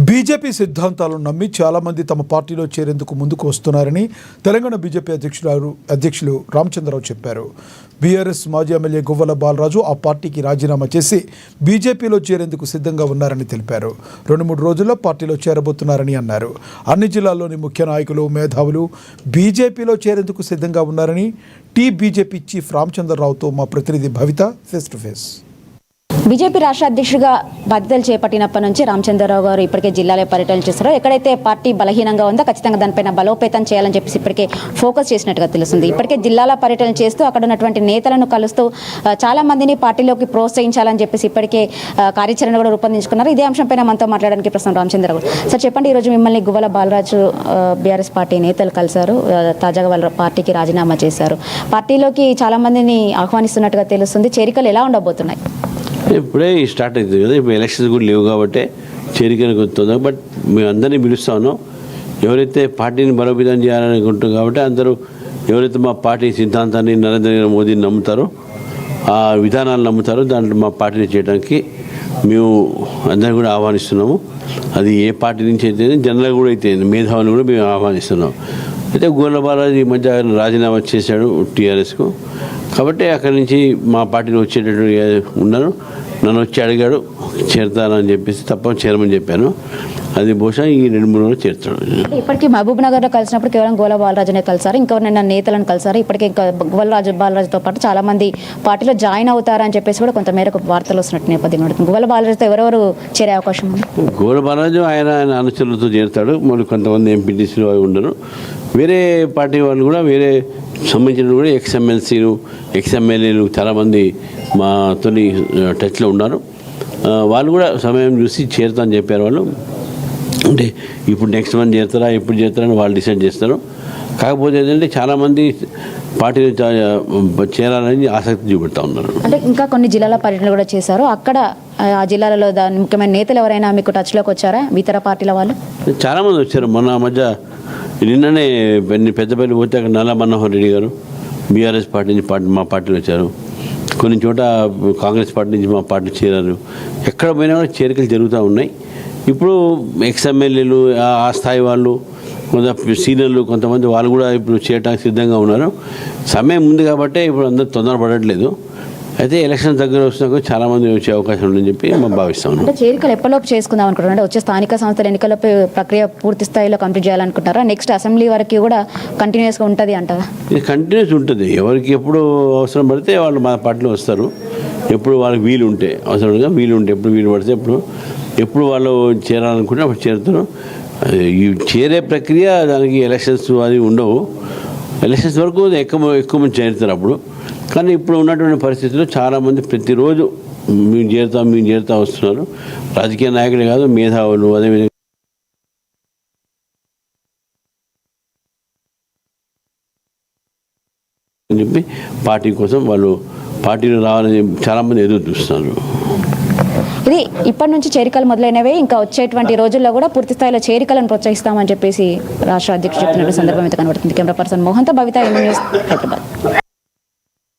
BJP సిద్ధాంతాలను నమ్మి చాలామంది తమ పార్టీలో చేరేందుకు ముందుకు వస్తున్నారని తెలంగాణ బీజేపీ అధ్యక్షులు రామచంద్రరావు చెప్పారు. బీఆర్ఎస్ మాజీ ఎమ్మెల్యే గువ్వల బాలరాజు ఆ పార్టీకి రాజీనామా చేసి బీజేపీలో చేరేందుకు సిద్ధంగా ఉన్నారని తెలిపారు. 2-3 రోజుల్లో పార్టీలో చేరబోతున్నారని అన్నారు. అన్ని జిల్లాల్లోని ముఖ్య నాయకులు, మేధావులు బీజేపీలో చేరేందుకు సిద్ధంగా ఉన్నారని బీజేపీ చీఫ్ రామచంద్రరావుతో మా ప్రతినిధి భవిత ఫేస్ టు ఫేస్. బీజేపీ రాష్ట్ర అధ్యక్షుడిగా బాధ్యతలు చేపట్టినప్పటి నుంచి రామచంద్రరావు గారు ఇప్పటికే జిల్లాలో పర్యటన చేస్తారో, ఎక్కడైతే పార్టీ బలహీనంగా ఉందో ఖచ్చితంగా దానిపైన బలోపేతం చేయాలని చెప్పేసి ఇప్పటికే ఫోకస్ చేసినట్టుగా తెలుస్తుంది. ఇప్పటికే జిల్లాల పర్యటన చేస్తూ అక్కడ ఉన్నటువంటి నేతలను కలుస్తూ చాలా మందిని పార్టీలోకి ప్రోత్సహించాలని చెప్పేసి ఇప్పటికే కార్యాచరణ కూడా రూపొందించుకున్నారు. ఇదే అంశంపైన మనతో మాట్లాడడానికి ప్రస్తుతం రామచంద్రరావు సార్, చెప్పండి. ఈరోజు మిమ్మల్ని గువ్వల బాలరాజు బీఆర్ఎస్ పార్టీ నేతలు కలిశారు. తాజాగా వాళ్ళ పార్టీకి రాజీనామా చేశారు. పార్టీలోకి చాలా మందిని ఆహ్వానిస్తున్నట్టుగా తెలుస్తుంది. చేరికలు ఎలా ఉండబోతున్నాయి? ఇప్పుడే స్టార్ట్ అవుతుంది కదా, ఇప్పుడు ఎలక్షన్స్ కూడా లేవు కాబట్టి చేరికలకు వస్తుంది. బట్ మేము అందరినీ పిలుస్తా ఉన్నాం. ఎవరైతే పార్టీని బలోపేతం చేయాలనుకుంటున్నారు కాబట్టి అందరూ ఎవరైతే మా పార్టీ సిద్ధాంతాన్ని, నరేంద్ర మోదీని నమ్ముతారో, ఆ విధానాలు నమ్ముతారో దాంట్లో మా పార్టీని చేయడానికి మేము అందరినీ కూడా ఆహ్వానిస్తున్నాము. అది ఏ పార్టీ నుంచి అయితే జనరల్ కూడా అయితే మేధావులు కూడా మేము ఆహ్వానిస్తున్నాం. అయితే గువ్వల బాలరాజు ఈ మధ్య రాజీనామా చేశాడు టీఆర్ఎస్కు. కాబట్టి అక్కడి నుంచి మా పార్టీలో వచ్చేటట్టు ఉన్నారు. నన్ను వచ్చి అడిగాడు చేరుతానని చెప్పేసి, తప్ప చేరమని చెప్పాను. అది బహుశా ఈ 2-3 రోజులు చేరుతాడు. ఇప్పటికీ మహబూబ్ నగర్లో కలిసినప్పుడు కేవలం గువ్వల బాలరాజునే కలిసారు, ఇంకెవరైనా నేతలను కలిసారు. ఇప్పటికే గువ్వల బాలరాజుతో పాటు చాలా మంది పార్టీలో జాయిన్ అవుతారని చెప్పేసి కూడా కొంతమేరకు వార్తలు వస్తున్నట్టు నేపథ్యం నడుతుంది. గువ్వల బాలరాజుతో ఎవరెవరు చేరే అవకాశం ఉంది? గువ్వల బాలరాజు ఆయన అనుచరులతో చేరుతాడు. మరి కొంతమంది ఎంపీటీసీలు అవి ఉండరు. వేరే పార్టీ వాళ్ళు కూడా, వేరే సంబంధించిన కూడా ఎక్స్ఎమ్మెల్సీలు, ఎక్స్ఎమ్మెల్యేలు చాలామంది మాతో టచ్లో ఉన్నారు. వాళ్ళు కూడా సమయం చూసి చేరుతామని చెప్పారు. వాళ్ళు అంటే ఇప్పుడు నెక్స్ట్ మంత్ చేరుతారా, ఎప్పుడు చేరుతారని వాళ్ళు డిసైడ్ చేస్తారు. కాకపోతే ఏంటంటే చాలామంది పార్టీలో చేరాలని ఆసక్తి చూపెడతా ఉన్నారు. అంటే ఇంకా కొన్ని జిల్లాల పర్యటన కూడా చేశారు. అక్కడ ఆ జిల్లాలలో దాని ముఖ్యమైన నేతలు ఎవరైనా మీకు టచ్లోకి వచ్చారా ఇతర పార్టీల వాళ్ళు? చాలామంది వచ్చారు. మొన్న మధ్య నిన్ననే పెద్దపల్లి పోతే అక్కడ నల్ల మనోహర్ రెడ్డి గారు బీఆర్ఎస్ పార్టీ నుంచి మా పార్టీలో వచ్చారు. కొన్ని చోట కాంగ్రెస్ పార్టీ నుంచి మా పార్టీ చేరారు. ఎక్కడ పోయినా కూడా చేరికలు జరుగుతూ ఉన్నాయి. ఇప్పుడు ఎక్స్ఎమ్మెల్యేలు, ఆ స్థాయి వాళ్ళు, కొంత సీనియర్లు, కొంతమంది వాళ్ళు కూడా ఇప్పుడు చేయడానికి సిద్ధంగా ఉన్నారు. సమయం ఉంది కాబట్టి ఇప్పుడు అందరూ తొందరపడట్లేదు. అయితే ఎలక్షన్ దగ్గర వచ్చినాక చాలామంది వచ్చే అవకాశం ఉందని చెప్పి మేము భావిస్తాం. అంటే చేరికలు ఎప్పటిలోపు చేసుకుందాం అనుకుంటున్నారు? అంటే వచ్చే స్థానిక సంస్థల ఎన్నికలపై ప్రక్రియ పూర్తి స్థాయిలో కంప్లీట్ చేయాలనుకుంటారా? నెక్స్ట్ అసెంబ్లీ వరకు కూడా కంటిన్యూస్గా ఉంటుంది అంటారా? ఇది కంటిన్యూస్ ఉంటుంది. ఎవరికి ఎప్పుడు అవసరం పడితే వాళ్ళు మా పార్టీలో వస్తారు. ఎప్పుడు వాళ్ళకి వీలు ఉంటే, అవసరంగా వీలు ఉంటే, ఎప్పుడు వీలు పడితే ఎప్పుడు వాళ్ళు చేరాలనుకుంటే అప్పుడు చేరుతారు. ఈ చేరే ప్రక్రియ దానికి ఎలక్షన్స్ అది ఉండవు. ఎలక్షన్స్ వరకు ఎక్కువ మంది చేరుతారు అప్పుడు. కానీ ఇప్పుడు ఉన్నటువంటి పరిస్థితుల్లో చాలామంది ప్రతిరోజు మేము చేరుతా వస్తున్నారు. రాజకీయ నాయకులే కాదు, మేధావులు, అదేవిధంగా అని చెప్పి పార్టీ కోసం వాళ్ళు పార్టీలో రావాలని చాలామంది ఎదురు చూస్తున్నారు. ఇది ఇప్పటి నుంచి చేరికలు మొదలైనవే, ఇంకా వచ్చేటువంటి రోజుల్లో కూడా పూర్తి స్థాయిలో చేరికలను ప్రోత్సహిస్తామని చెప్పేసి రాష్ట్ర అధ్యక్షుడు చెప్తున్న సందర్భం అయితే కనబడుతుంది. కెమెరా పర్సన్ మోహన్తో భవిత, న్యూస్, హైదరాబాద్.